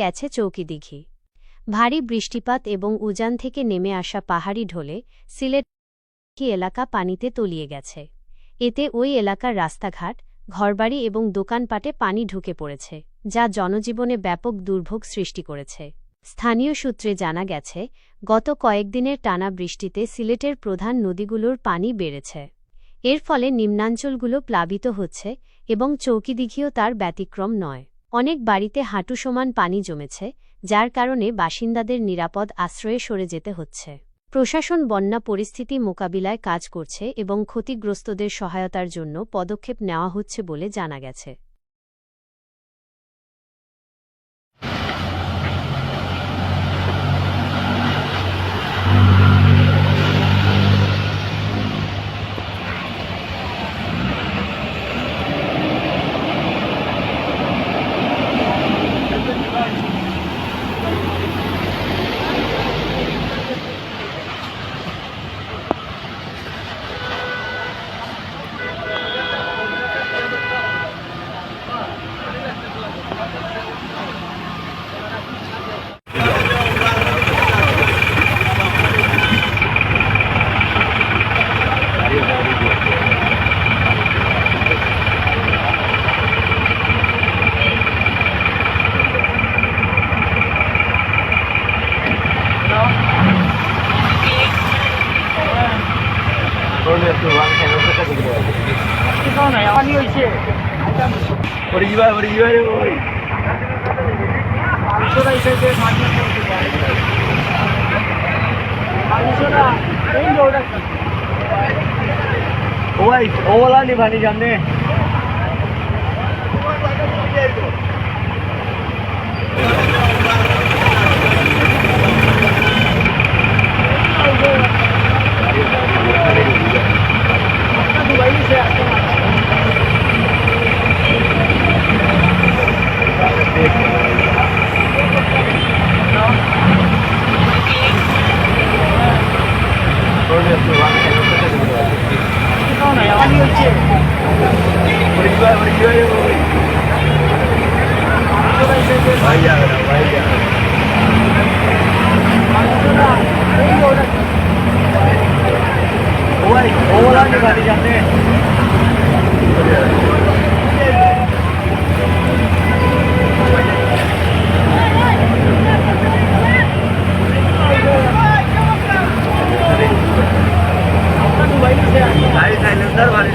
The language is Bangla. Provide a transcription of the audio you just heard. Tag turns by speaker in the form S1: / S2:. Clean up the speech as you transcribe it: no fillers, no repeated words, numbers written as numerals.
S1: গেছে চৌকিদিঘি। ভারী বৃষ্টিপাত এবং উজান থেকে নেমে আসা পাহাড়ি ঢলে সিলেট এলাকা পানিতে তলিয়ে গেছে। এতে ওই এলাকার রাস্তাঘাট, ঘরবাড়ি এবং দোকানপাটে পানি ঢুকে পড়েছে, যা জনজীবনে ব্যাপক দুর্ভোগ সৃষ্টি করেছে। স্থানীয় সূত্রে জানা গেছে, গত কয়েকদিনের টানা বৃষ্টিতে সিলেটের প্রধান নদীগুলোর পানি বেড়েছে। এর ফলে নিম্নাঞ্চলগুলো প্লাবিত হচ্ছে এবং চৌকিদিঘিও তার ব্যতিক্রম নয়। অনেক বাড়িতে হাঁটু সমান পানি জমেছে, যার কারণে বাসিন্দাদের নিরাপদ আশ্রয়ে সরে যেতে হচ্ছে। প্রশাসন বন্যা পরিস্থিতি মোকাবিলায় কাজ করছে এবং ক্ষতিগ্রস্তদের সহায়তার জন্য পদক্ষেপ নেওয়া হচ্ছে বলে জানা গেছে।
S2: ओला नहीं भानी जाने ओला नहीं भानी जाने गाड़ी साइलेंसर भारी